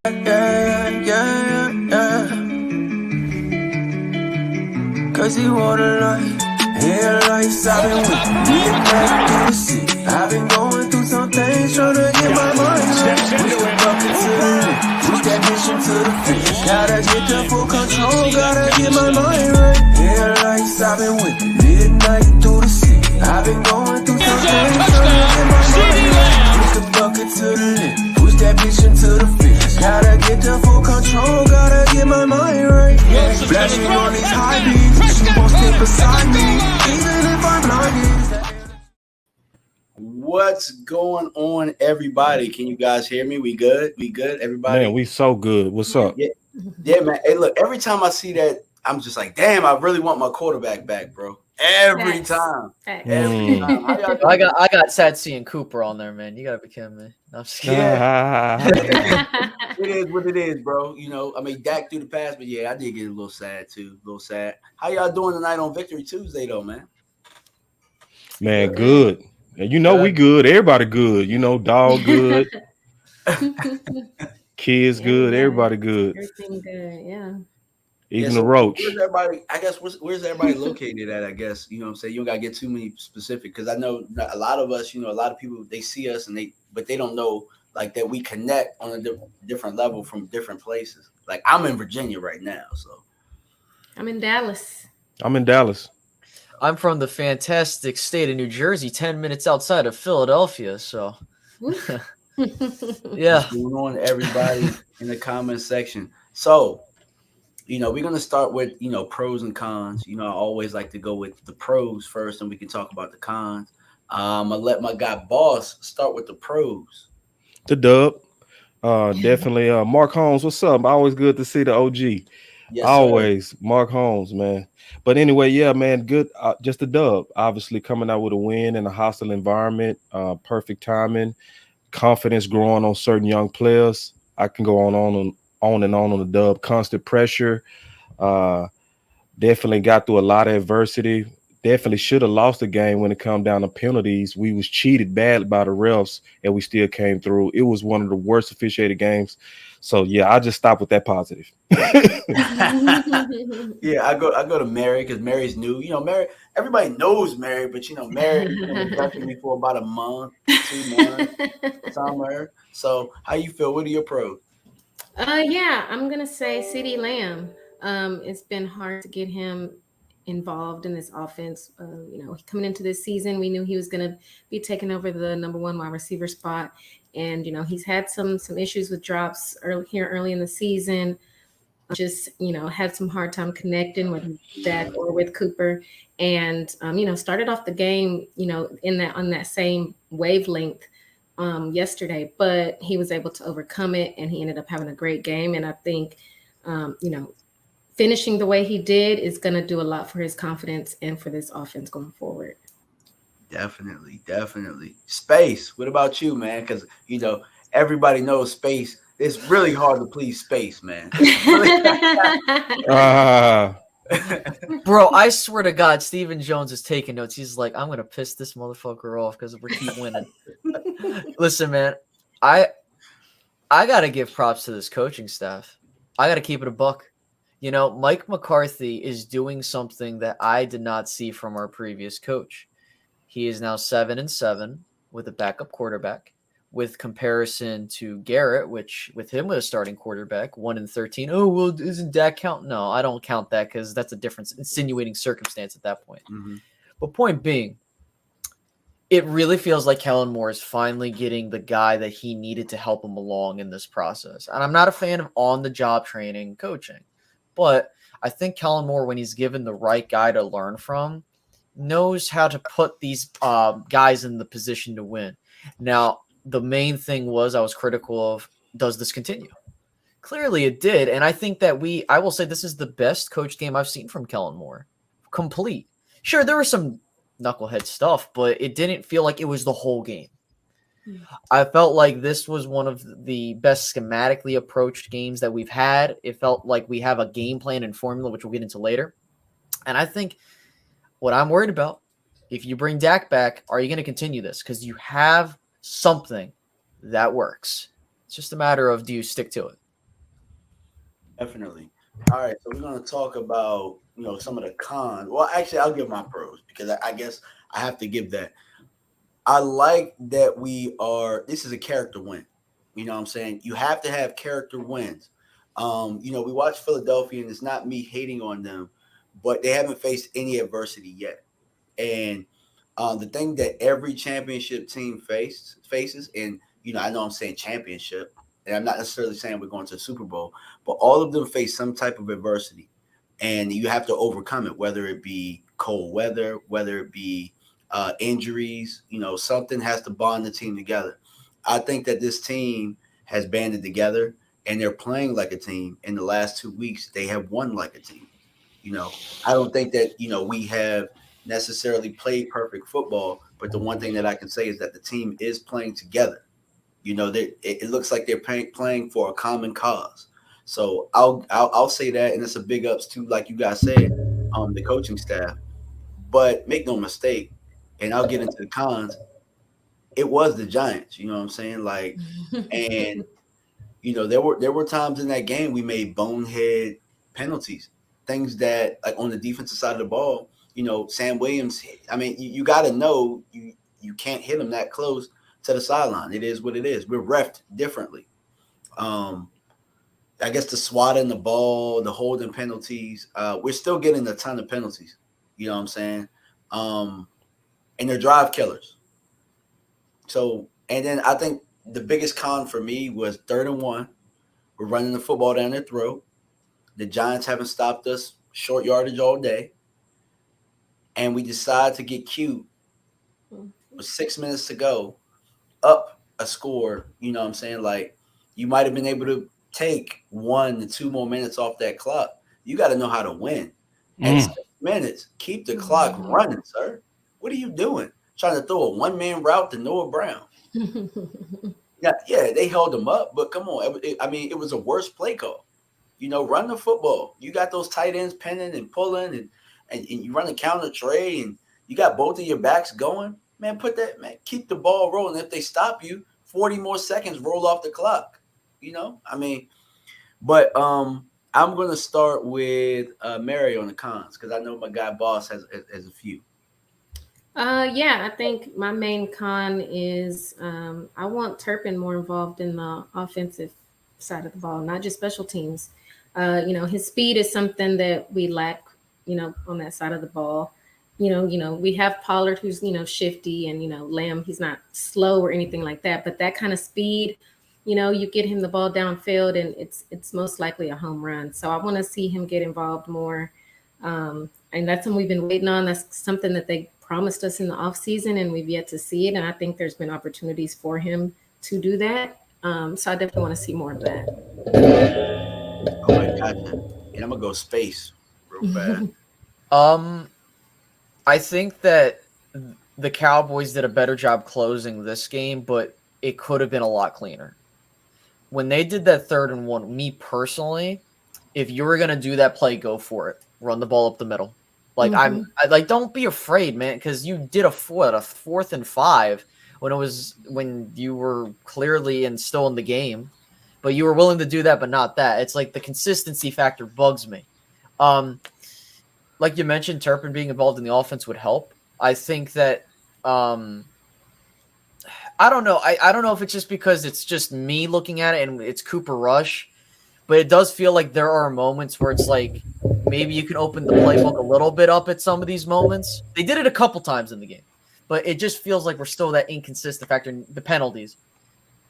Cause he wanna life. Here life's I've been with midnight through the city. I've been going through some things, trying to get my mind right. Push the bucket to the limit, push that mission to the finish. Gotta get the full control, gotta get my mind right. Here life's I've been with midnight through the city. I've been going through some things, trying to get my mind right. Push the bucket to the limit, push that mission to the finish. Gotta get the full control, gotta get my mind right. Yeah, flashing on these high beams, you won't stay beside me, even if I'm blinded. What's going on, everybody? Can you guys hear me? We good? We good, everybody? Man, we so good. What's up? Yeah, man. Hey, look, every time I see that, I'm just like, damn, I really want my quarterback back, bro. Every time. Every time. I got Satsy and Cooper on there, man. You gotta be kidding me. No, I'm just kidding. It is what it is, bro. You know, I mean, Dak through the pass, but yeah, I did get a little sad too. A little sad. How y'all doing tonight on Victory Tuesday, though, man? Man, good. And you know we good. Everybody good. You know, dog good. Kids good. Everybody good. Everything good, yeah. Even the roach. Where's everybody? I guess where's everybody located at? I guess you know what I'm saying. You don't gotta get too many specific because I know a lot of us. You know, a lot of people they see us but they don't know like that we connect on a different level from different places. Like I'm in Virginia right now, so I'm in Dallas. I'm from the fantastic state of New Jersey, 10 minutes outside of Philadelphia. So, yeah. What's going on, everybody in the comment section? So, you know, we're going to start with, you know, pros and cons. You know, I always like to go with the pros first, and we can talk about the cons. I'm going to let my guy Boss start with the pros. The dub. Definitely. Mark Holmes, what's up? Always good to see the OG. Yes, always. Sir. Mark Holmes, man. But anyway, yeah, man, good. Just a dub. Obviously coming out with a win in a hostile environment. Perfect timing. Confidence growing on certain young players. I can go on the dub. Constant pressure. Definitely got through a lot of adversity. Definitely should have lost the game when it come down to penalties. We was cheated badly by the refs, and we still came through. It was one of the worst officiated games. So yeah, I just stopped with that positive. Yeah, I go to Mary because Mary's new. You know, Mary. Everybody knows Mary, but you know, Mary been me for about a month, 2 months, somewhere. So, how you feel? What are your pros? Yeah, I'm gonna say CeeDee Lamb. It's been hard to get him involved in this offense. You know, coming into this season, we knew he was going to be taking over the number one wide receiver spot. And, you know, he's had some issues with drops early in the season. Just, you know, had some hard time connecting with Dak or with Cooper. And, you know, started off the game, you know, on that same wavelength yesterday, but he was able to overcome it and he ended up having a great game. And I think, you know, finishing the way he did is going to do a lot for his confidence and for this offense going forward. Definitely. Space. What about you, man? Because, you know, everybody knows Space. It's really hard to please Space, man. Bro, I swear to God, Stephen Jones is taking notes. He's like, I'm going to piss this motherfucker off because we keep winning. Listen, man, I got to give props to this coaching staff. I got to keep it a buck. You know, Mike McCarthy is doing something that I did not see from our previous coach. He is now 7-7 with a backup quarterback. With comparison to Garrett, which with him with a starting quarterback, 1-13. Oh, well, isn't Dak count? No, I don't count that because that's a different insinuating circumstance at that point. Mm-hmm. But point being, it really feels like Kellen Moore is finally getting the guy that he needed to help him along in this process. And I'm not a fan of on-the-job training coaching. But I think Kellen Moore, when he's given the right guy to learn from, knows how to put these guys in the position to win. Now, the main thing was I was critical of, does this continue? Clearly it did. And I think that I will say this is the best coach game I've seen from Kellen Moore. Complete. Sure, there was some knucklehead stuff, but it didn't feel like it was the whole game. I felt like this was one of the best schematically approached games that we've had. It felt like we have a game plan and formula, which we'll get into later. And I think what I'm worried about, if you bring Dak back, are you going to continue this? Because you have something that works. It's just a matter of, do you stick to it? Definitely. All right, so we're gonna talk about some of the cons. Well, actually, I'll give my pros because I guess I have to give that. I like that we are. This is a character win. You know what I'm saying? You have to have character wins. We watched Philadelphia, and it's not me hating on them, but they haven't faced any adversity yet. And the thing that every championship team faces, and I know I'm saying championship, and I'm not necessarily saying we're going to the Super Bowl, but all of them face some type of adversity, and you have to overcome it, whether it be cold weather, whether it be injuries. Something has to bond the team together. I think that this team has banded together, and they're playing like a team. In the last 2 weeks, they have won like a team. I don't think that we have necessarily played perfect football, but the one thing that I can say is that the team is playing together. It looks like they're playing for a common cause. So I'll say that, and it's a big ups to, like you guys said, the coaching staff. But make no mistake, and I'll get into the cons. It was the Giants. You know what I'm saying? Like, and there were times in that game we made bonehead penalties, things that, like, on the defensive side of the ball. Sam Williams. I mean, you got to know you can't hit him that close to the sideline. It is what it is. We're reffed differently. I guess the swatting the ball, the holding penalties. We're still getting a ton of penalties. You know what I'm saying? And they're drive killers. So, and then I think the biggest con for me was 3rd and 1. We're running the football down their throat. The Giants haven't stopped us short yardage all day. And we decide to get cute with 6 minutes to go, up a score. You know what I'm saying? Like, you might have been able to take 1 to 2 more minutes off that clock. You got to know how to win. At 6 minutes, keep the clock running, sir. What are you doing? Trying to throw a one-man route to Noah Brown. Yeah, they held him up, but come on. It was a worse play call. Run the football. You got those tight ends penning and pulling, and you run a counter trade, and you got both of your backs going. Man, keep the ball rolling. If they stop you, 40 more seconds roll off the clock. But I'm going to start with Mary on the cons, because I know my guy Boss has a few. Yeah, I think my main con is I want Turpin more involved in the offensive side of the ball, not just special teams. His speed is something that we lack, on that side of the ball. We have Pollard, who's, shifty, and, Lamb, he's not slow or anything like that, but that kind of speed, you get him the ball downfield and it's most likely a home run. So I want to see him get involved more. And that's something we've been waiting on. That's something that they promised us in the offseason, and we've yet to see it. And I think there's been opportunities for him to do that. So I definitely want to see more of that. Oh my God. And I'm going to go space real fast. I think that the Cowboys did a better job closing this game, but it could have been a lot cleaner. When they did that 3rd-and-1, me personally, if you were going to do that play, go for it. Run the ball up the middle. Like, don't be afraid, man, because you did a 4th and 5 when you were clearly still in the game, but you were willing to do that, but not that. It's like the consistency factor bugs me. Like you mentioned, Turpin being involved in the offense would help. I think that I don't know. I don't know if it's just because it's just me looking at it and it's Cooper Rush, but it does feel like there are moments where it's like maybe you can open the playbook a little bit up at some of these moments. They did it a couple times in the game, but it just feels like we're still that inconsistent factor in the penalties.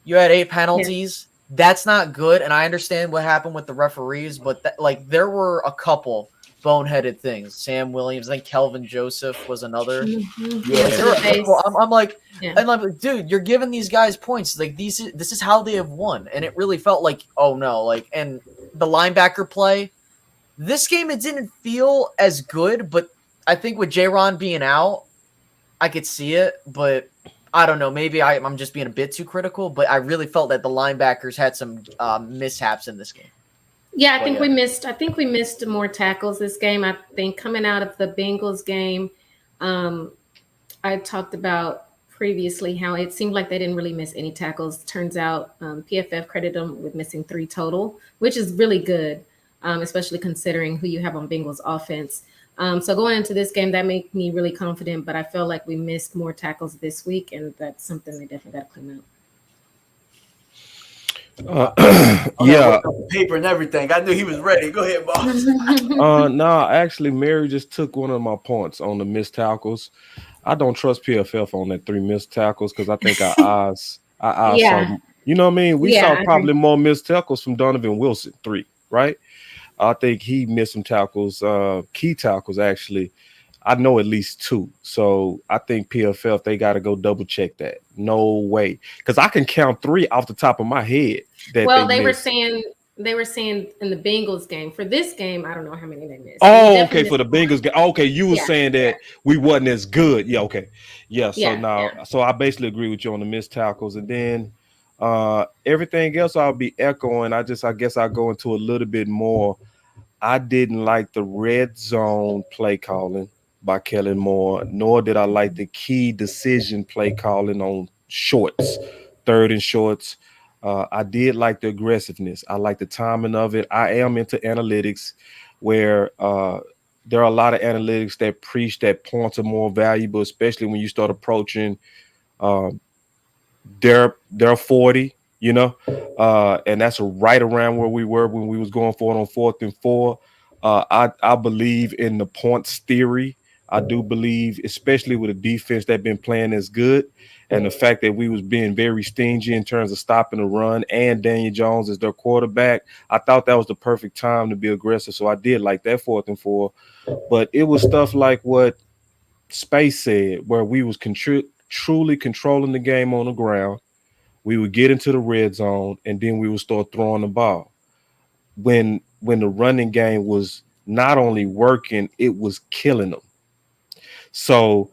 You had 8 penalties. Yeah. That's not good, and I understand what happened with the referees, but there were a couple boneheaded things. Sam Williams, I think Kelvin Joseph was another. I'm like, dude, you're giving these guys points. Like, this is how they have won, and it really felt like, oh no, like, and the linebacker play. This game, it didn't feel as good, but I think with J-Ron being out, I could see it, but I don't know. Maybe I'm just being a bit too critical, but I really felt that the linebackers had some mishaps in this game. Yeah, I think we missed more tackles this game. I think coming out of the Bengals game, I talked about previously how it seemed like they didn't really miss any tackles. Turns out PFF credited them with missing 3 total, which is really good. especially considering who you have on Bengals offense. So going into this game, that made me really confident, but I felt like we missed more tackles this week, and that's something they definitely got to clean up. Yeah. Paper and everything. I knew he was ready. Go ahead, boss. No, actually, Mary just took one of my points on the missed tackles. I don't trust PFF on that 3 missed tackles because I think our eyes saw. Yeah, You know what I mean? We yeah, saw I agree. probably more missed tackles from Donovan Wilson, 3, right? I think he missed some tackles, key tackles actually. I know at least 2. So I think PFF they got to go double check that. No way, because I can count 3 off the top of my head that Well, they missed. they were saying in the Bengals game. For this game, I don't know how many they missed, but we Oh, okay, definitely for missed the one. Bengals game. Okay, you were Yeah, saying yeah, that we wasn't as good. Yeah, okay. Yeah, so yeah, now yeah. so I basically agree with you on the missed tackles. And then everything else I'll be echoing. I guess I'll go into a little bit more. I didn't like the red zone play calling by Kellen Moore, nor did I like the key decision play calling on shorts, third and shorts. I did like the aggressiveness. I like the timing of it. I am into analytics where there are a lot of analytics that preach that points are more valuable, especially when you start approaching uh, they're 40, and that's right around where we were when we was going for it on 4th and 4. I believe in the points theory. I do believe, especially with a defense that been playing as good, and the fact that we was being very stingy in terms of stopping the run, and Daniel Jones is their quarterback. I thought that was the perfect time to be aggressive, so I did like that 4th and 4. But it was stuff like what Space said, where we was truly controlling the game on the ground. We would get into the red zone, and then we would start throwing the ball. When the running game was not only working, it was killing them. So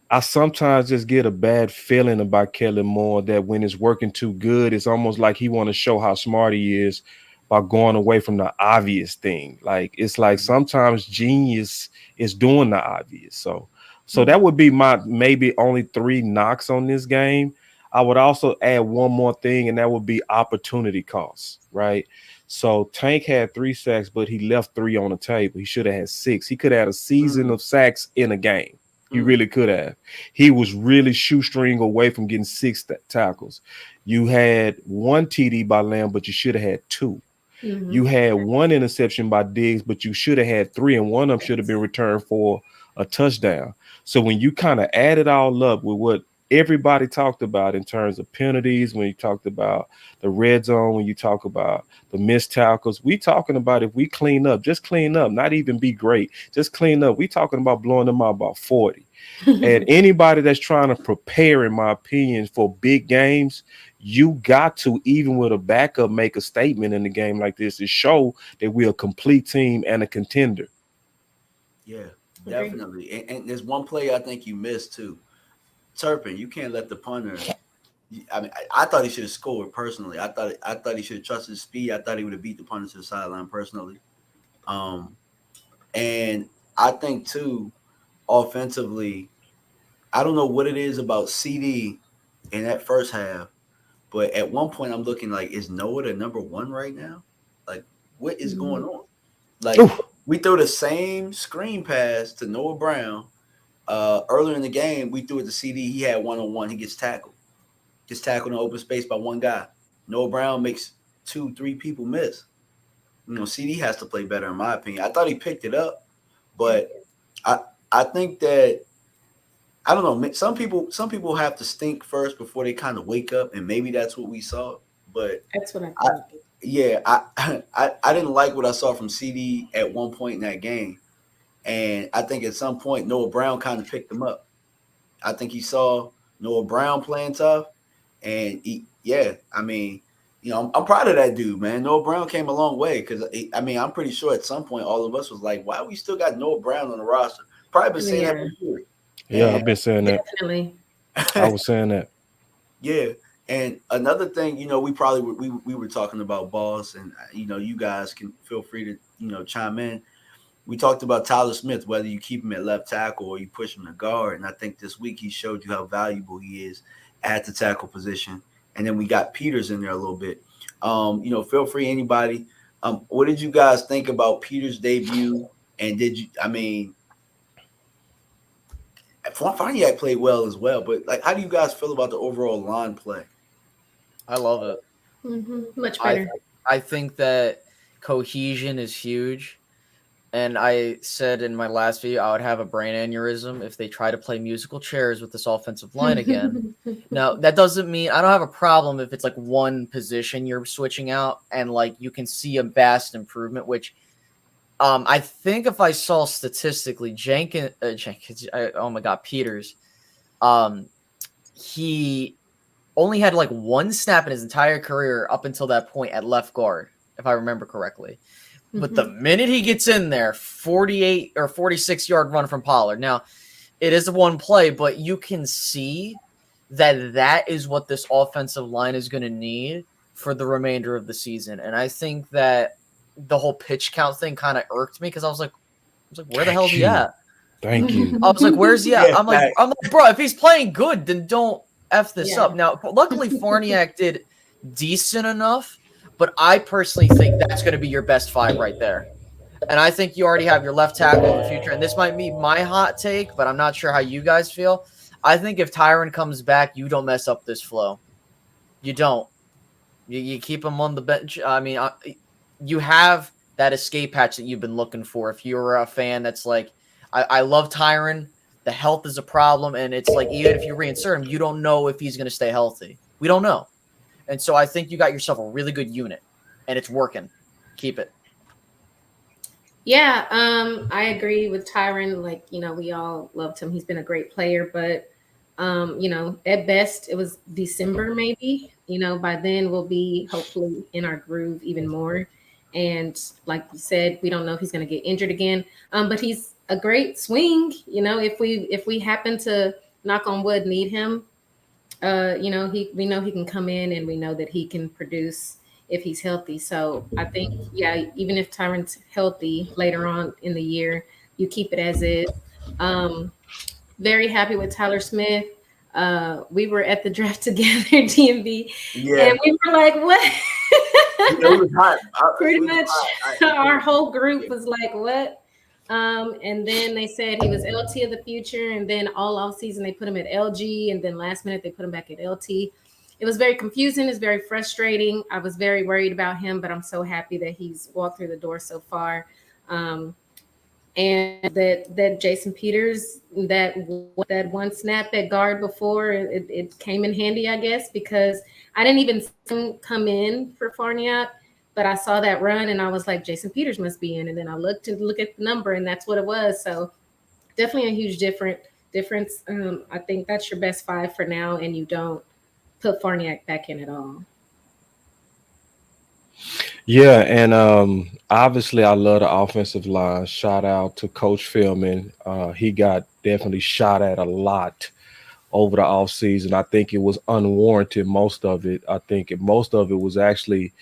I sometimes just get a bad feeling about Kellen Moore that when it's working too good, it's almost like he want to show how smart he is by going away from the obvious thing. Like it's like sometimes genius is doing the obvious. So that would be my maybe only 3 knocks on this game. I would also add one more thing, and that would be opportunity costs, right? So Tank had 3 sacks, but he left 3 on the table. He should have had 6. He could have had a season of sacks in a game. He really could have. He was really shoestring away from getting 6 tackles. You had 1 TD by Lamb, but you should have had 2. You had 1 interception by Diggs, but you should have had 3, and one of them should have been returned for a touchdown. So when you kind of add it all up with what everybody talked about in terms of penalties, when you talked about the red zone, when you talk about the missed tackles, we talking about if we clean up, just clean up, not even be great, just clean up. We talking about blowing them out about 40. And anybody that's trying to prepare, in my opinion, for big games, you got to, even with a backup, make a statement in the game like this to show that we're a complete team and a contender. Yeah, definitely. And there's one play I think you missed too. Turpin, you can't let the punter. I mean, I thought he should have scored personally. I thought he should have trusted his speed. I thought he would have beat the punter to the sideline personally. Um, and I think too, offensively, I don't know what it is about CD in that first half, but at one point I'm looking like, is Noah the number 1 right now? Like, what is going on? Like, Oof. we threw the same screen pass to Noah Brown. Earlier in the game, we threw it to CD. He had 1-on-1. He gets tackled in open space by 1 guy. Noah Brown makes 2, 3 people miss. CD has to play better in my opinion. I thought he picked it up, but I think that I don't know. Some people have to stink first before they kind of wake up, and maybe that's what we saw. But That's what I think. I didn't like what I saw from CD at one point in that game, and I think at some point Noah Brown kind of picked him up. I think he saw Noah Brown playing tough, and I mean, I'm proud of that dude, man. Noah Brown came a long way because I mean, I'm pretty sure at some point all of us was like, why we still got Noah Brown on the roster? Probably been saying that for years. Yeah, I've been saying that. Definitely. I was saying that. Yeah. And another thing, we were talking about Boss, and you guys can feel free to chime in. We talked about Tyler Smith, whether you keep him at left tackle or you push him to guard, and I think this week he showed you how valuable he is at the tackle position. And then we got Peters in there a little bit. Feel free, anybody, What did you guys think about Peter's debut? And did you? I mean, Farniak played well as well, but like, how do you guys feel about the overall line play? I love it. Much better. I think that cohesion is huge. And I said in my last video, I would have a brain aneurysm if they try to play musical chairs with this offensive line again. Now, that doesn't mean I don't have a problem if it's like one position you're switching out and like you can see a vast improvement, which I think if I saw statistically, Peters, he only had like one snap in his entire career up until that point at left guard, if I remember correctly. But the minute he gets in there, 48 or 46-yard run from Pollard. Now, it is one play, but you can see that is what this offensive line is going to need for the remainder of the season. And I think that the whole pitch count thing kind of irked me because I was like, where the hell is he at? Thank you. I was like, where's he at? I'm like, bro, if he's playing good, then don't F this up. Now, luckily, Farniak did decent enough. But I personally think that's going to be your best 5 right there. And I think you already have your left tackle in the future. And this might be my hot take, but I'm not sure how you guys feel. I think if Tyron comes back, you don't mess up this flow. You don't. You keep him on the bench. I mean, you have that escape hatch that you've been looking for. If you're a fan that's like, I love Tyron. The health is a problem. And it's like, even if you reinsert him, you don't know if he's going to stay healthy. We don't know. And so I think you got yourself a really good unit, and it's working. Keep it. Yeah, I agree with Tyron. Like, we all loved him. He's been a great player, but, at best it was December maybe. By then we'll be hopefully in our groove even more. And like you said, we don't know if he's going to get injured again. But he's a great swing. If we happen to, knock on wood, need him, we know he can come in, and we know that he can produce if he's healthy. So I think, even if Tyron's healthy later on in the year, you keep it as is. Very happy with Tyler Smith. We were at the draft together, DMV, and we were like, what? It was hot. Pretty much our whole group was like, what? And then they said he was LT of the future, and then all off season they put him at LG, and then last minute they put him back at LT. It was very confusing. It's very frustrating. I was very worried about him, but I'm so happy that he's walked through the door so far. And that Jason Peters, that one snap at guard before, it came in handy, I guess, because I didn't even see him come in for Farniak. But I saw that run, and I was like, Jason Peters must be in. And then I looked at the number, and that's what it was. So definitely a huge difference. I think that's your best 5 for now, and you don't put Farniak back in at all. Yeah, and obviously I love the offensive line. Shout out to Coach Philman. He got definitely shot at a lot over the offseason. I think it was unwarranted, most of it. I think most of it was actually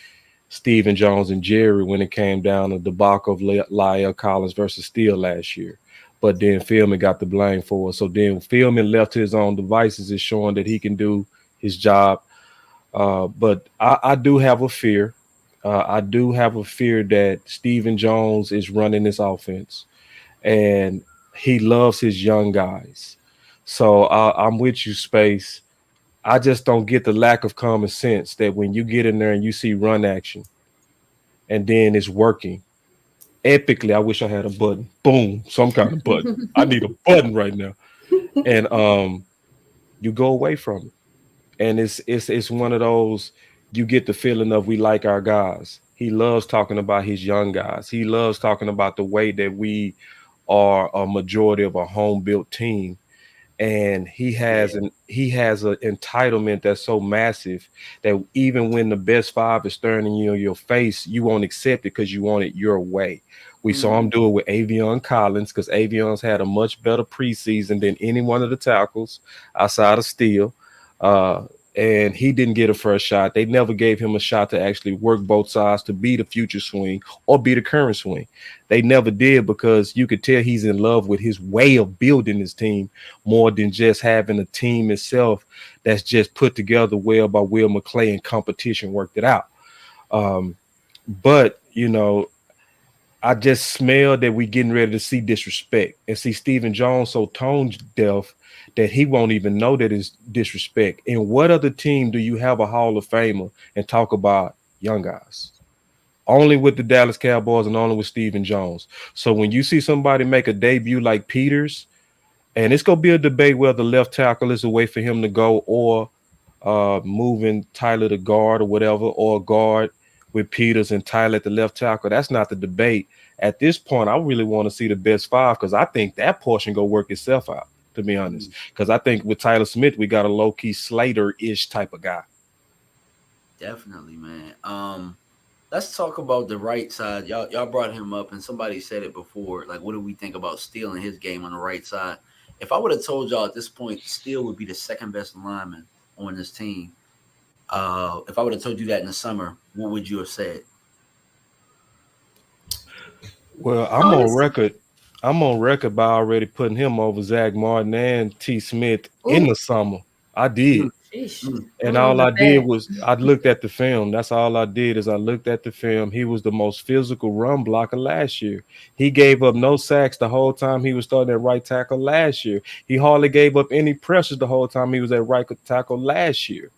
Stephen Jones and Jerry when it came down to the debacle of La'el Collins versus Steele last year. But then Philman got the blame for it. So then Philman left to his own devices, is showing that he can do his job. But I do have a fear. I do have a fear that Stephen Jones is running this offense, and he loves his young guys. So I'm with you, Space. I just don't get the lack of common sense that when you get in there and you see run action and then it's working epically. I wish I had a button. Boom, some kind of button. I need a button right now. And you go away from it. And it's one of those, you get the feeling of we like our guys. He loves talking about his young guys. He loves talking about the way that we are a majority of a home-built team. And he has an entitlement that's so massive that even when the best 5 is staring you in your face, you won't accept it because you want it your way. We saw him do it with Avion Collins because Avion's had a much better preseason than any one of the tackles outside of Steele. And he didn't get a first shot. They never gave him a shot to actually work both sides to be the future swing or be the current swing. They never did because you could tell he's in love with his way of building his team more than just having a team itself that's just put together well by Will McClay and competition worked it out. But I just smell that we getting ready to see disrespect and see Stephen Jones so tone deaf that he won't even know that it's disrespect. And what other team do you have a Hall of Famer and talk about young guys? Only with the Dallas Cowboys and only with Stephen Jones. So when you see somebody make a debut like Peters, and it's gonna be a debate whether left tackle is a way for him to go or moving Tyler to guard or whatever, or guard with Peters and Tyler at the left tackle. That's not the debate. At this point, I really want to see the best five because I think that portion go work itself out, to be honest. Because I think with Tyler Smith, we got a low-key Slater-ish type of guy. Definitely, man. Let's talk about the right side. Y'all brought him up, and somebody said it before. Like, what do we think about Steele and his game on the right side? If I would have told y'all at this point, Steele would be the second best lineman on this team. If I would have told you that in the summer, what would you have said? Well, I'm on record. I'm on record by already putting him over Zach Martin and T. Smith in the summer. I did. And all I did was I looked at the film. That's all I did is I looked at the film. He was the most physical run blocker last year. He gave up no sacks the whole time he was starting at right tackle last year. He hardly gave up any pressures the whole time he was at right tackle last year.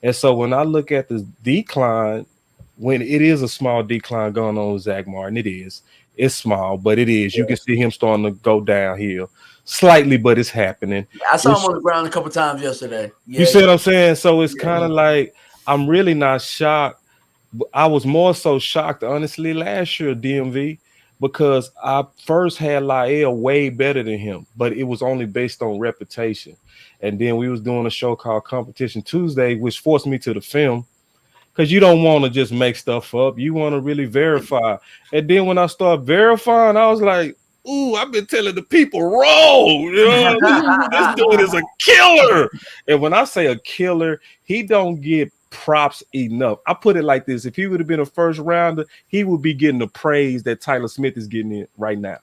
And so when I look at the decline, when it is a small decline going on with Zach Martin, it is. It's small, but it is. You can see him starting to go downhill slightly, but it's happening. I saw him on the ground a couple times yesterday. You see what I'm saying? So it's kind of like I'm really not shocked. I was more so shocked, honestly, last year, DMV, because I first had Lael way better than him, but it was only based on reputation. And then we was doing a show called Competition Tuesday, which forced me to the film. Because you don't want to just make stuff up. You want to really verify. And then when I start verifying, I was like, ooh, I've been telling the people wrong. This dude is a killer. And when I say a killer, he don't get props enough. I put it like this. If he would have been a first rounder, he would be getting the praise that Tyler Smith is getting in right now.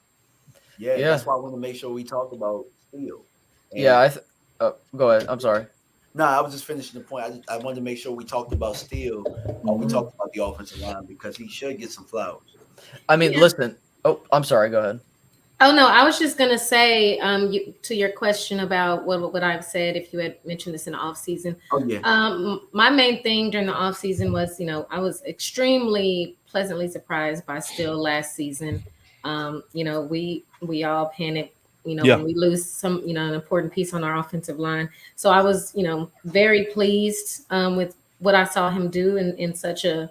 Yeah. That's why I want to make sure we talk about Steele. Go ahead. I'm sorry. No, I was just finishing the point. I wanted to make sure we talked about Steele. We talked about the offensive line because he should get some flowers. I mean, listen. Oh, I'm sorry. Go ahead. Oh, no, I was just going to say to your question about what I've said, if you had mentioned this in the offseason. Oh, yeah. My main thing during the offseason was, I was extremely pleasantly surprised by Steele last season. We all panicked. When we lose some, an important piece on our offensive line. So I was, very pleased with what I saw him do in such a,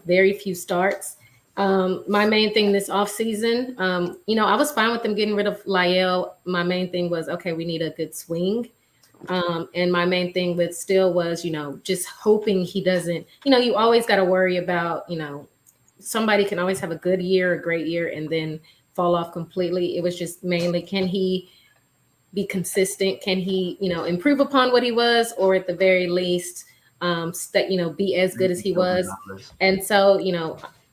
very few starts. My main thing this offseason, I was fine with them getting rid of Lael. My main thing was, okay, we need a good swing. And my main thing with Steele was, just hoping he doesn't, you always got to worry about, somebody can always have a good year, a great year, and then fall off completely. It was just mainly, can he be consistent? Can he, improve upon what he was, or at the very least, be as good as he was? And so,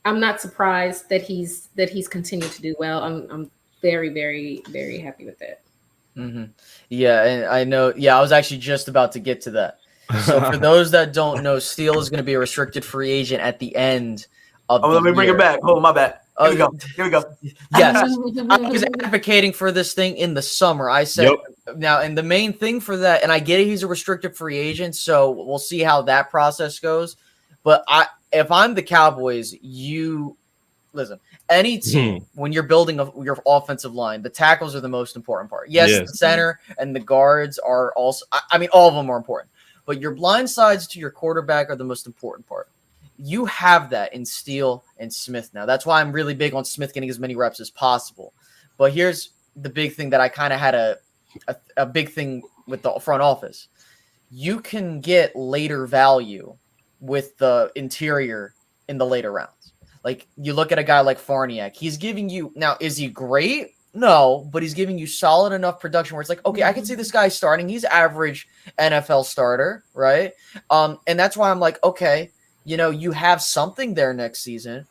I'm not surprised that he's continued to do well. I'm very, very, very happy with that. Mm-hmm. Yeah, and I know. Yeah, I was actually just about to get to that. So for those that don't know, Steele is going to be a restricted free agent at the end of. Let me bring it back. Oh, my bad. Here we go. Yes. I was advocating for this thing in the summer. I said now, and the main thing for that, and I get it, he's a restricted free agent, so we'll see how that process goes. But if I'm the Cowboys, listen, any team, when you're building your offensive line, the tackles are the most important part. Yes, the center and the guards are also, I mean, all of them are important. But your blind sides to your quarterback are the most important part. You have that in Steele and Smith now. That's why I'm really big on Smith getting as many reps as possible. But here's the big thing that I kind of had a big thing with the front office. You can get later value with the interior in the later rounds. Like you look at a guy like Farniak. He's giving you – now, is he great? No, but he's giving you solid enough production where it's like, okay, I can see this guy starting. He's average NFL starter, right? And that's why I'm like, okay – you have something there next season.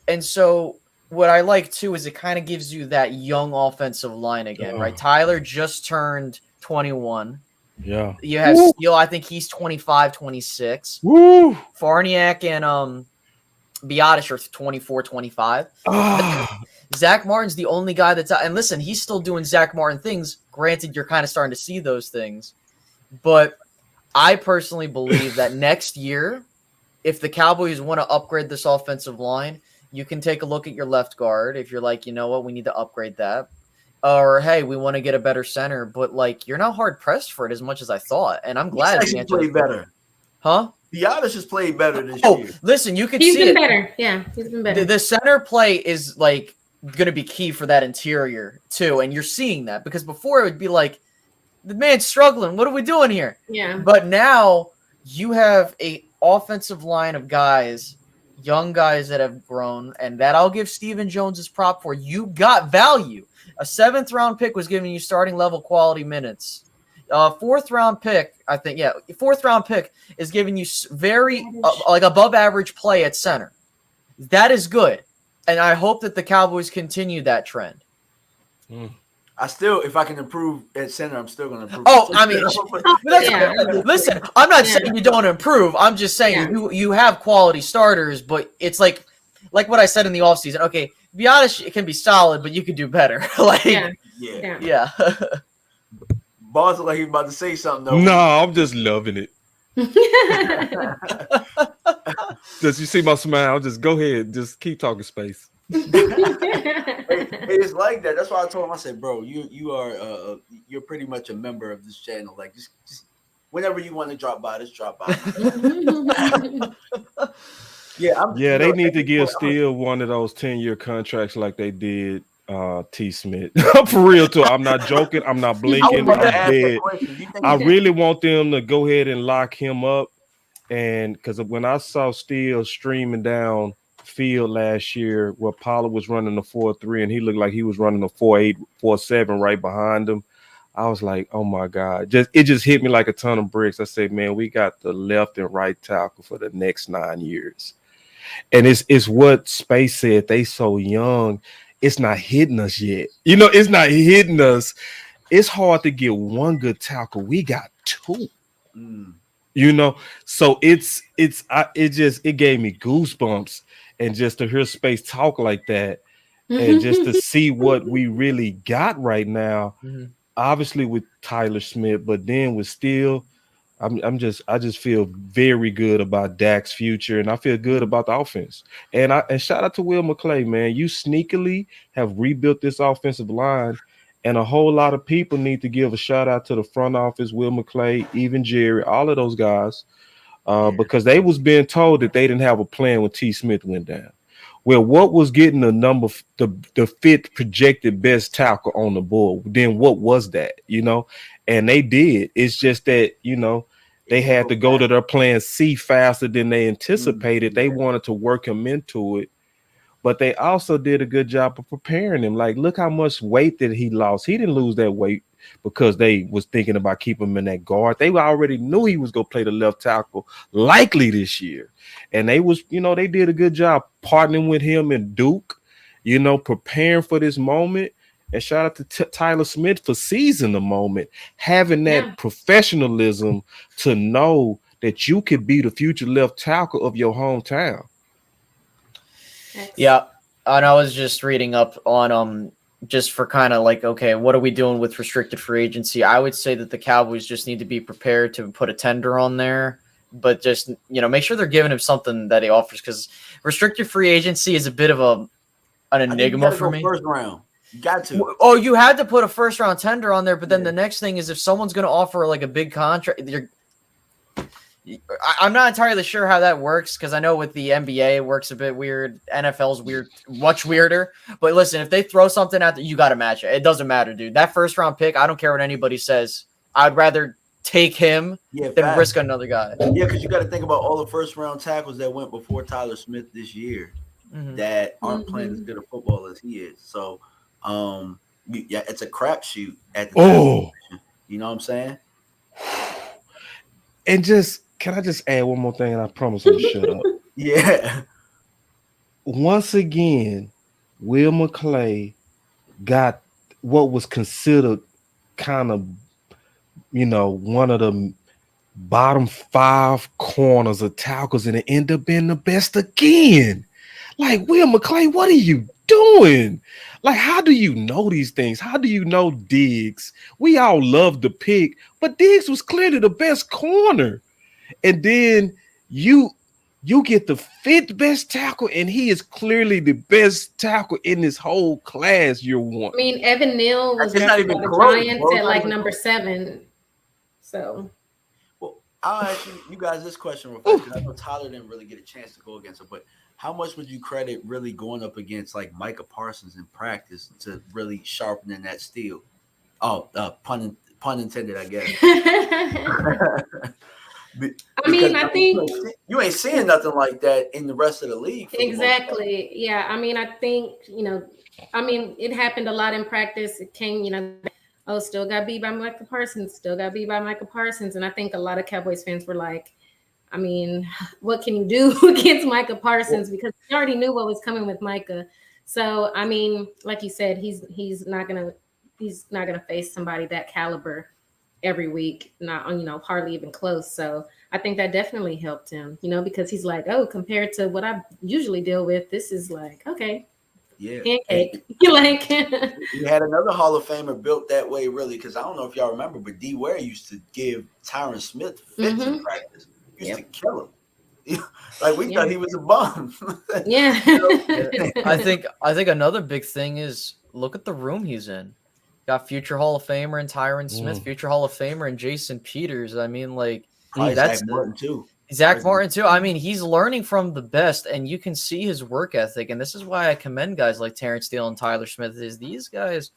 And so what I like, too, is it kind of gives you that young offensive line again, right? Tyler just turned 21. Yeah. You have Steele, I think he's 25, 26. Woo! Farniak and Biotish are 24, 25. Zach Martin's the only guy that's out. And listen, he's still doing Zach Martin things. Granted, you're kind of starting to see those things. But I personally believe that next year, if the Cowboys want to upgrade this offensive line, you can take a look at your left guard. If you're like, you know what, we need to upgrade that. Or, hey, we want to get a better center. But, like, you're not hard-pressed for it as much as I thought. And I'm glad he's actually played better. Huh? Biotish has played better this year. Listen, you can see it. He's been better. Yeah, he's been better. The center play is, like, going to be key for that interior, too. And you're seeing that. Because before it would be like, the man's struggling. What are we doing here? Yeah. But now you have a offensive line of guys, young guys that have grown, and that I'll give Stephen Jones his prop for. You got value. A 7th-round pick was giving you starting level quality minutes. 4th-round pick, I think, 4th-round pick is giving you very like above average play at center. That is good, and I hope that the Cowboys continue that trend. I still, if I can improve at center, I'm still going to improve. Oh, I mean, listen, I'm not saying you don't improve. I'm just saying you have quality starters, but it's like what I said in the offseason. Okay, be honest, it can be solid, but you could do better. Yeah. Boss look like he's about to say something, though. No, I'm just loving it. Does you see my smile? Just go ahead. Just keep talking space. It's like that. That's why I told him. I said, "Bro, you're pretty much a member of this channel. Like, just whenever you want to drop by, just drop by." They need to give Steele one of those 10-year contracts like they did T. Smith. For real, too. I'm not joking. I'm not blinking. I'm dead. I really want them to go ahead and lock him up, and because when I saw Steele streaming down field last year where Pollard was running a 4.3 and he looked like he was running a 4.8, 4.7 right behind him, I was like, oh my God. It just hit me like a ton of bricks. I said, man, we got the left and right tackle for the next 9 years. And it's what Space said. They so young, it's not hitting us yet. It's not hitting us. It's hard to get one good tackle. We got 2. So it gave me goosebumps. And just to hear Space talk like that, and just to see what we really got right now, obviously with Tyler Smith, but then with Steele, I just feel very good about Dak's future, and I feel good about the offense. And shout out to Will McClay, man. You sneakily have rebuilt this offensive line, and a whole lot of people need to give a shout out to the front office, Will McClay, even Jerry, all of those guys. Because they was being told that they didn't have a plan when T. Smith went down. Well, what was getting the 5th projected best tackle on the board? Then what was that? And they did. It's just that, they had to go to their plan C faster than they anticipated. They wanted to work him into it. But they also did a good job of preparing him. Like, look how much weight that he lost. He didn't lose that weight because they was thinking about keeping him in that guard. They already knew he was going to play the left tackle likely this year. And they did a good job partnering with him and Duke, preparing for this moment. And shout out to Tyler Smith for seizing the moment, having that professionalism to know that you could be the future left tackle of your hometown. Yeah, and I was just reading up on just for kind of like, okay, what are we doing with restricted free agency? I would say that the Cowboys just need to be prepared to put a tender on there, but just make sure they're giving him something that he offers, because restricted free agency is a bit of an enigma for me. First round, you got to. Oh, you had to put a first round tender on there, but then the next thing is if someone's going to offer like a big contract, I'm not entirely sure how that works, because I know with the NBA it works a bit weird. NFL's weird, much weirder. But listen, if they throw something out there, you got to match it. It doesn't matter, dude. That first round pick, I don't care what anybody says. I'd rather take him than risk another guy. Yeah, because you got to think about all the first round tackles that went before Tyler Smith this year that aren't playing as good a football as he is. So, it's a crapshoot at the time. You know what I'm saying? And can I just add one more thing, and I promise I'll shut up. Yeah. Once again, Will McClay got what was considered kind of, one of the bottom 5 corners of tackles, and it ended up being the best again. Like, Will McClay, what are you doing? Like, how do you know these things? How do you know Diggs? We all love the pick, but Diggs was clearly the best corner. And then you get the fifth best tackle, and he is clearly the best tackle in this whole class year one. I mean, Evan Neal was It's not drafted by even the close, Giants bro. at Not like even number close. 7. So Well, I'll ask you guys this question real fast because I know Tyler didn't really get a chance to go against him, but how much would you credit really going up against like Micah Parsons in practice to really sharpening that steel? Oh, pun intended, I guess. I mean, I think you ain't seeing nothing like that in the rest of the league. exactly. Yeah. I mean, I think, it happened a lot in practice. It came, still got beat by Micah Parsons, still got beat by Micah Parsons. And I think a lot of Cowboys fans were like, I mean, what can you do against Micah Parsons? Because we already knew what was coming with Micah. So, I mean, like you said, he's not gonna face somebody that caliber every week, not hardly even close. So I think that definitely helped him, because he's like, oh, compared to what I usually deal with, this is like, okay, yeah, pancake. Like we had another Hall of Famer built that way, really, because I don't know if y'all remember, but D Ware used to give Tyron Smith fits in practice. Used to kill him. Like we thought he was a bum. Yeah. I think another big thing is look at the room he's in. Got future Hall of Famer and Tyron Smith, future Hall of Famer and Jason Peters. I mean, like that's Zach Martin too. Zach Martin too. I mean, he's learning from the best, and you can see his work ethic. And this is why I commend guys like Terrence Steele and Tyler Smith. Is these guys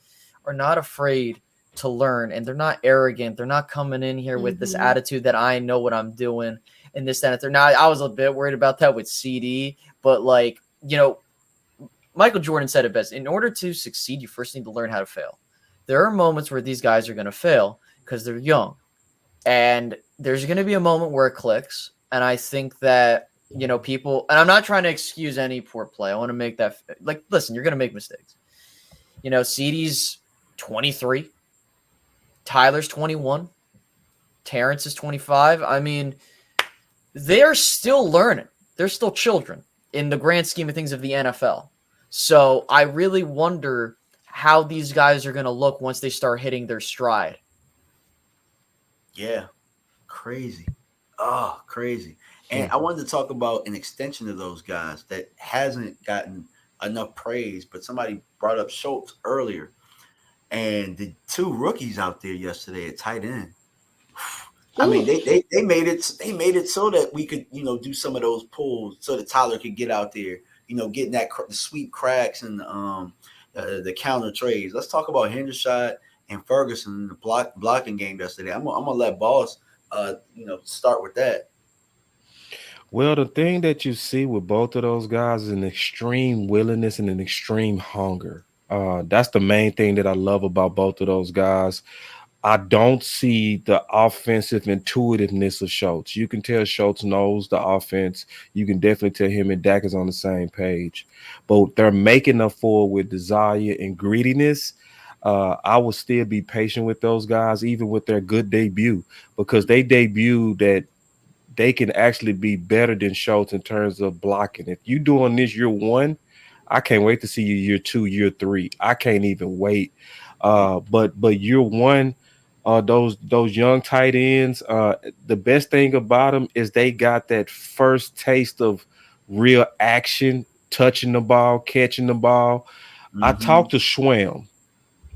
are not afraid to learn, and they're not arrogant. They're not coming in here with this attitude that I know what I'm doing and this, that, and third. Now, I was a bit worried about that with CD, but like, Michael Jordan said it best. In order to succeed, you first need to learn how to fail. There are moments where these guys are going to fail because they're young, and there's going to be a moment where it clicks. And I think that, people, and I'm not trying to excuse any poor play. I want to make that, like, listen, you're going to make mistakes. CD's 23, Tyler's 21, Terrence is 25. I mean, they're still learning. They're still children in the grand scheme of things of the NFL. So I really wonder how these guys are going to look once they start hitting their stride. Yeah. Crazy. Oh, crazy. And I wanted to talk about an extension of those guys that hasn't gotten enough praise, but somebody brought up Schultz earlier. And the two rookies out there yesterday at tight end. I mean, they made it so that we could, do some of those pulls so that Tyler could get out there, getting the sweep cracks and the counter trades. Let's talk about Hendershot and Ferguson in the blocking game yesterday. I'm gonna let Boss, start with that. Well, the thing that you see with both of those guys is an extreme willingness and an extreme hunger. That's the main thing that I love about both of those guys. I don't see the offensive intuitiveness of Schultz. You can tell Schultz knows the offense. You can definitely tell him and Dak is on the same page. But they're making up for it with desire and greediness. I will still be patient with those guys, even with their good debut, because they debuted that they can actually be better than Schultz in terms of blocking. If you're doing this year one, I can't wait to see you year 2, year 3. I can't even wait. But year one, those young tight ends, the best thing about them is they got that first taste of real action, touching the ball, catching the ball. I talked to Schwem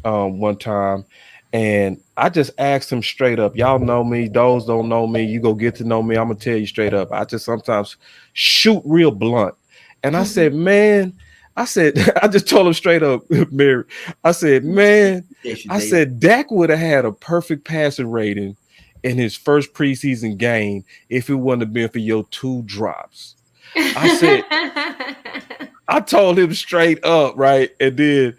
one time, and I just asked him straight up, y'all know me, those don't know me, you go get to know me, I'm gonna tell you straight up. I just sometimes shoot real blunt. And I said, man, I just told him straight up, Mary, I said, man, I said Dak would have had a perfect passing rating in his first preseason game if it wouldn't have been for your 2 drops. I said, I told him straight up, right? And then,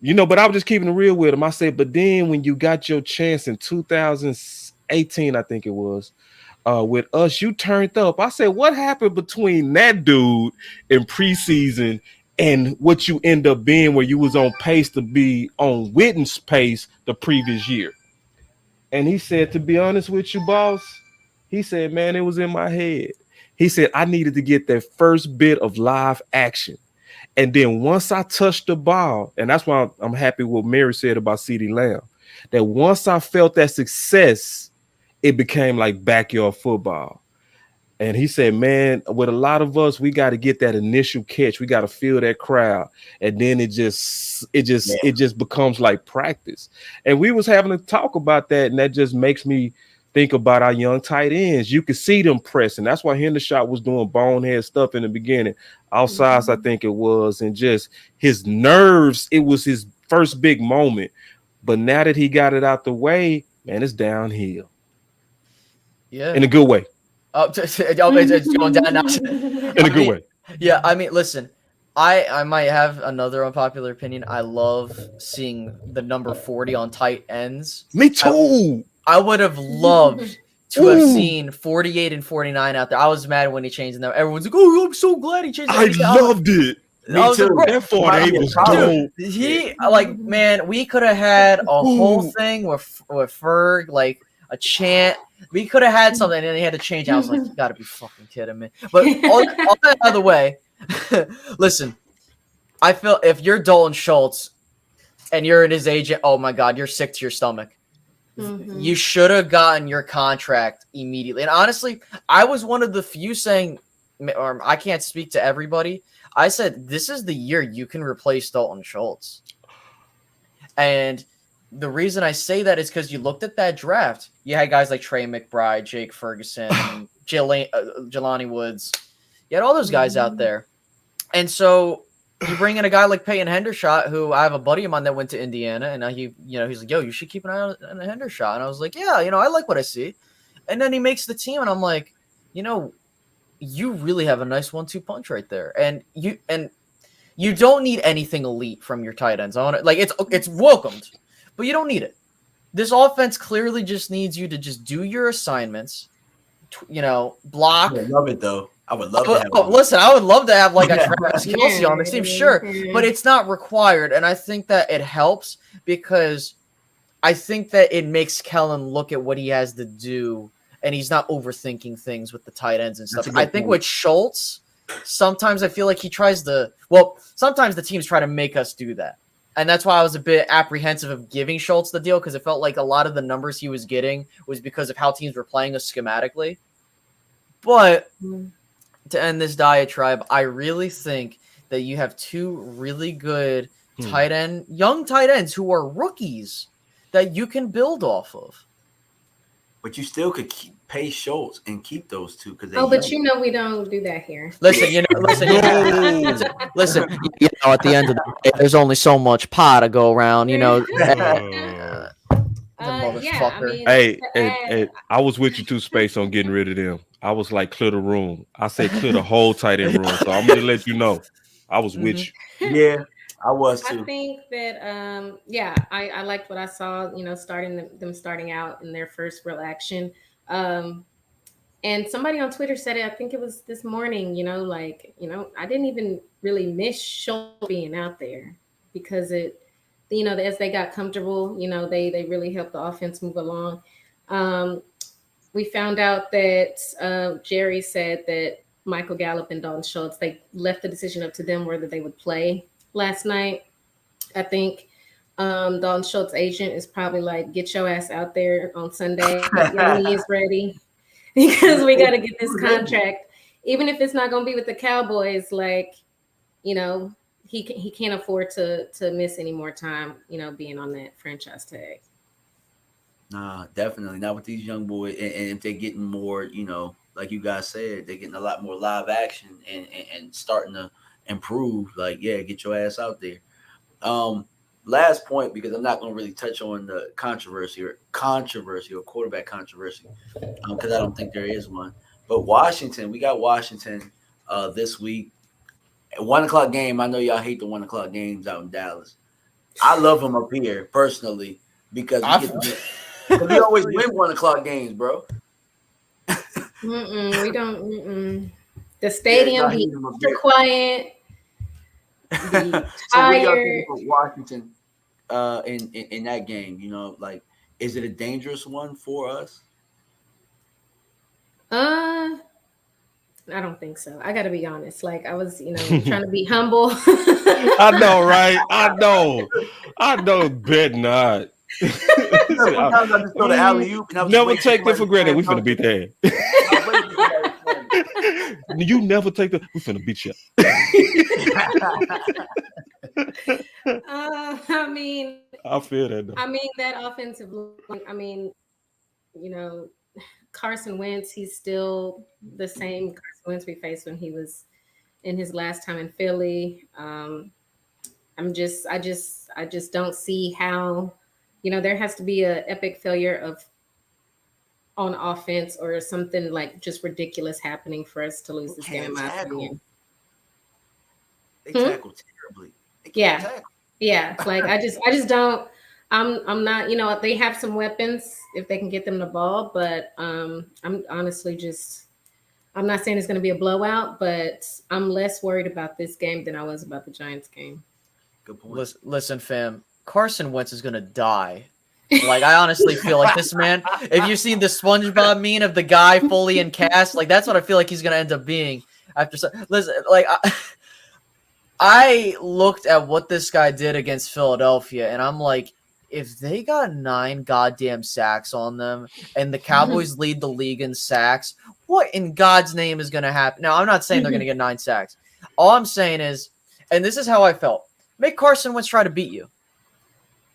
but I was just keeping it real with him. I said, but then when you got your chance in 2018, I think it was, with us, you turned up. I said, what happened between that dude in preseason and what you end up being, where you was on pace to be on Witten's pace the previous year? And he said, to be honest with you, boss, he said, man, it was in my head. He said, I needed to get that first bit of live action. And then once I touched the ball, and that's why I'm happy what Mary said about CeeDee Lamb, that once I felt that success, it became like backyard football. And he said, man, with a lot of us, we got to get that initial catch. We got to feel that crowd. And then it just becomes like practice. And we was having to talk about that. And that just makes me think about our young tight ends. You could see them pressing. That's why Hendershot was doing bonehead stuff in the beginning. Outsides, I think it was. And just his nerves, it was his first big moment. But now that he got it out the way, man, it's downhill. Yeah. In a good way. It's going down now. In a good way. Yeah, I mean, listen, I might have another unpopular opinion. I love seeing the number 40 on tight ends. Me too. I would have loved to have seen 48 and 49 out there. I was mad when he changed them. Everyone's like, "Oh, I'm so glad he changed." I loved it. Me too. That 48 was Dude, dope. He like, man, we could have had a whole thing with Ferg, like a chant. We could have had something, and then he had to change. I was like, you got to be fucking kidding me. But all that out of the way, listen, I feel if you're Dalton Schultz and you're in his agent, oh my God, you're sick to your stomach. Mm-hmm. You should have gotten your contract immediately. And honestly, I was one of the few saying, or I can't speak to everybody. I said, this is the year you can replace Dalton Schultz. And the reason I say that is because you looked at that draft. You had guys like Trey McBride, Jake Ferguson, Jelani Woods. You had all those guys out there. And so you bring in a guy like Peyton Hendershot, who I have a buddy of mine that went to Indiana, and he's like, yo, you should keep an eye on Hendershot. And I was like, yeah, I like what I see. And then he makes the team, and I'm like, you really have a nice 1-2 punch right there. And you don't need anything elite from your tight ends on it. Like it's welcomed, but you don't need it. This offense clearly just needs you to just do your assignments, block. I love it though. I would love to have listen, I would love to have like a Travis Kelce on this team, sure, but it's not required. And I think that it helps because I think that it makes Kellen look at what he has to do, and he's not overthinking things with the tight ends and stuff. I think with Schultz, sometimes I feel like he tries to – well, sometimes the teams try to make us do that. And that's why I was a bit apprehensive of giving Schultz the deal, because it felt like a lot of the numbers he was getting was because of how teams were playing us schematically. But to end this diatribe, I really think that you have two really good young tight ends who are rookies that you can build off of. But you still could pay Schultz and keep those two because but we don't do that here. Listen, listen. At the end of the day, there's only so much pie to go around. Yeah, hey, I was with you too, Space, on getting rid of them. I was like, clear the room. I say clear the whole tight end room. So I'm gonna let you know, I was with you. Yeah, I was too. I think that I liked what I saw, starting out in their first real action. And somebody on Twitter said it, I think it was this morning, I didn't even really miss Schultz being out there because as they got comfortable, they really helped the offense move along. We found out that Jerry said that Michael Gallup and Dalton Schultz, they left the decision up to them whether they would play last night. I think Dalton Schultz's agent is probably like, get your ass out there on Sunday. Your knee is ready because we got to get this contract. Even if it's not going to be with the Cowboys, he can't afford to miss any more time, being on that franchise tag. Nah, definitely not with these young boys. And if they're getting more, like you guys said, they're getting a lot more live action and starting to improve. Like, yeah, get your ass out there. Last point, because I'm not going to really touch on the controversy or quarterback controversy, because I don't think there is one. But we got Washington this week. At 1:00 game, I know y'all hate the 1:00 games out in Dallas. I love them up here personally because we always win 1:00 games, bro. We don't. The stadium be quiet. So what y'all think about Washington in that game? Is it a dangerous one for us? I don't think so. I got to be honest. Like I was, trying to be humble. I know, right? I know. Bet not. Sometimes I just throw the alley oop and I'm just Never waiting take that for somebody to granted. We slam finna beat dunk that. it. I'm waiting for somebody to slam it. You never take the. We finna beat you. I mean, I feel that. Though. that offensive line. I mean, you know, Carson Wentz. He's still the same Carson Wentz we faced when he was in his last time in Philly. I just don't see how. There has to be a epic failure on offense or something like just ridiculous happening for us to lose this game. In my opinion, they tackle terribly. They Yeah. tackle. Yeah, like I just don't. I'm not. They have some weapons if they can get them the ball, but I'm honestly just. I'm not saying it's going to be a blowout, but I'm less worried about this game than I was about the Giants game. Good point. Listen, fam. Carson Wentz is gonna die. Like I honestly feel like this man. If you've seen the SpongeBob meme of the guy fully in cast, like that's what I feel like he's gonna end up being after. Listen, like I looked at what this guy did against Philadelphia, and I'm like, if they got 9 goddamn sacks on them, and the Cowboys lead the league in sacks, what in God's name is going to happen? Now, I'm not saying they're going to get 9 sacks. All I'm saying is, and this is how I felt, make Carson Wentz try to beat you.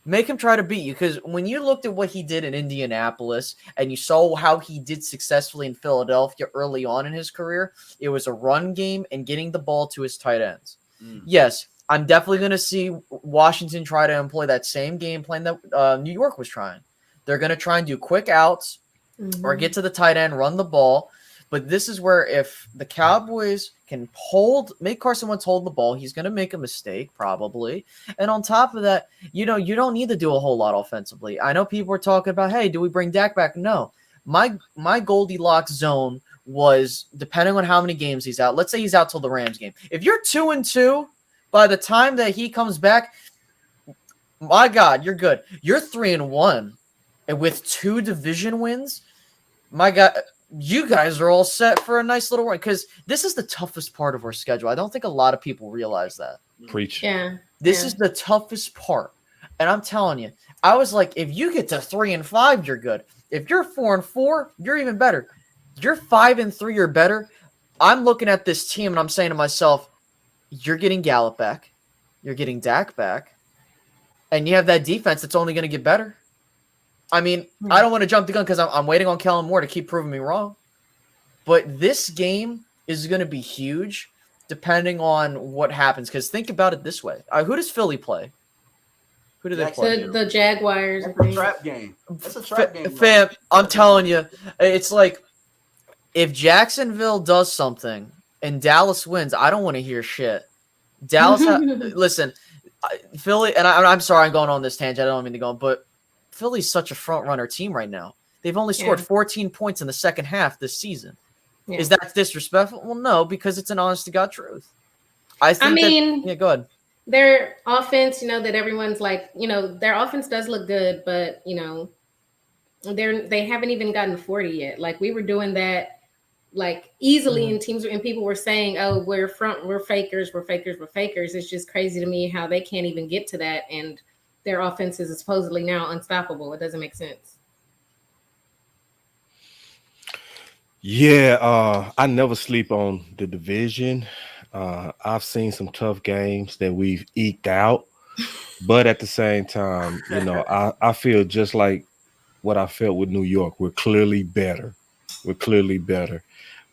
Make him try to beat you, because when you looked at what he did in Indianapolis, and you saw how he did successfully in Philadelphia early on in his career, it was a run game and getting the ball to his tight ends. Yes, I'm definitely going to see Washington try to employ that same game plan that New York was trying. They're going to try and do quick outs or get to the tight end, run the ball. But this is where if the Cowboys can make Carson Wentz hold the ball, he's going to make a mistake probably. And on top of that, you don't need to do a whole lot offensively. I know people were talking about, hey, do we bring Dak back? No. My Goldilocks zone was depending on how many games he's out. Let's say he's out till the Rams game. If you're 2-2 by the time that he comes back, my God, you're good. You're 3-1, and with 2 division wins, my God, you guys are all set for a nice little run. Because this is the toughest part of our schedule. I don't think a lot of people realize that. Preach. Yeah. This is the toughest part, and I'm telling you, I was like, if you get to 3-5, you're good. If you're 4-4, you're even better. You're 5-3 or better. I'm looking at this team and I'm saying to myself, you're getting Gallup back, you're getting Dak back, and you have that defense that's only going to get better. I mean, I don't want to jump the gun because I'm waiting on Kellen Moore to keep proving me wrong. But this game is going to be huge depending on what happens. Because think about it this way. Who does Philly play? Who do they play? The Jaguars. That's a trap game. That's a trap game. Fam, I'm telling you, it's like if Jacksonville does something and Dallas wins, I don't want to hear shit. Dallas, listen, Philly, and I'm sorry I'm going on this tangent. I don't mean to go, but Philly's such a front runner team right now. They've only scored 14 points in the second half this season. Yeah. Is that disrespectful? Well, no, because it's an honest to God truth. I mean, go ahead. Their offense, that everyone's like, their offense does look good, but they haven't even gotten 40 yet. Like we were doing that like easily in teams, and people were saying, oh, we're fakers. It's just crazy to me how they can't even get to that, and their offense is supposedly now unstoppable. It doesn't make sense. Yeah, I never sleep on the division. I've seen some tough games that we've eked out, but at the same time, I feel just like what I felt with New York. We're clearly better.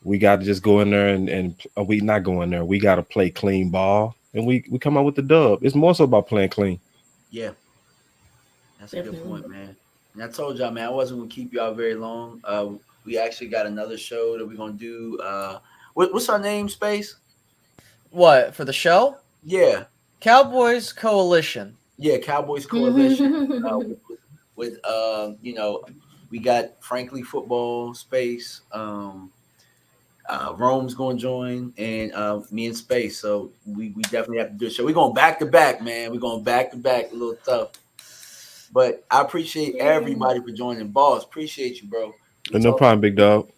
We got to just go in there and we not go in there. We got to play clean ball, and we come out with the dub. It's more so about playing clean. Yeah, that's a good point, man. And I told y'all, man, I wasn't gonna keep y'all very long. We actually got another show that we're gonna do. What's our name, Space? What, for the show? Yeah, Cowboys Coalition. Yeah, Cowboys Coalition. with we got Frankly Football, Space. Rome's going to join, and me and Space. So we definitely have to do a show. We're going back to back, man. We're going back to back, a little tough. But I appreciate everybody for joining. Boss, appreciate you, bro. No problem, big dog.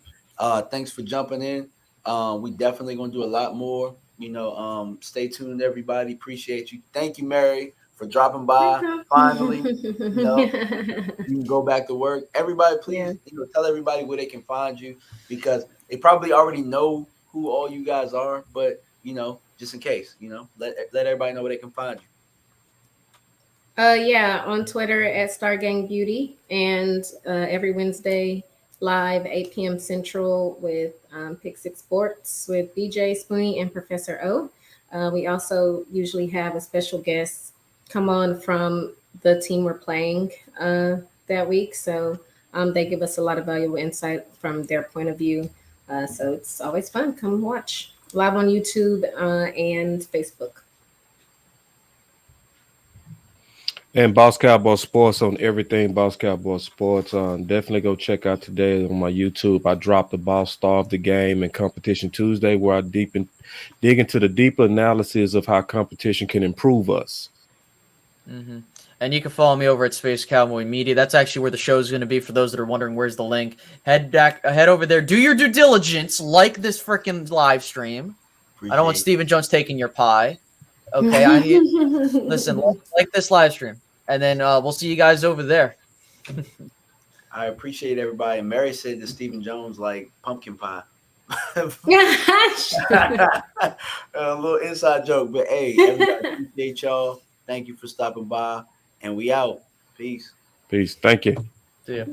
Thanks for jumping in. We definitely gonna do a lot more. Stay tuned, everybody. Appreciate you. Thank you, Mary, for dropping by. Finally, you can go back to work. Everybody, please, tell everybody where they can find you, because they probably already know who all you guys are, but just in case, let everybody know where they can find you. Yeah, on Twitter at Stargang Beauty, and every Wednesday live 8 p.m. Central with Pick Six Sports with BJ Spoonie and Professor O. We also usually have a special guest come on from the team we're playing that week, so they give us a lot of valuable insight from their point of view. So it's always fun. Come watch live on YouTube and Facebook. And Boss Cowboy Sports on everything Boss Cowboy Sports. Definitely go check out today on my YouTube. I dropped the Boss Star of the Game and Competition Tuesday, where I dig into the deeper analysis of how competition can improve us. Mm-hmm. And you can follow me over at Space Cowboy Media. That's actually where the show is going to be. For those that are wondering, where's the link? Head over there. Do your due diligence. Like this freaking live stream. I don't want Stephen Jones taking your pie. Okay, I need. Listen, like this live stream, and then we'll see you guys over there. I appreciate everybody. And Mary said that Stephen Jones like pumpkin pie. A little inside joke, but hey, everybody, appreciate y'all. Thank you for stopping by, and we out. Peace. Peace. Thank you. See ya.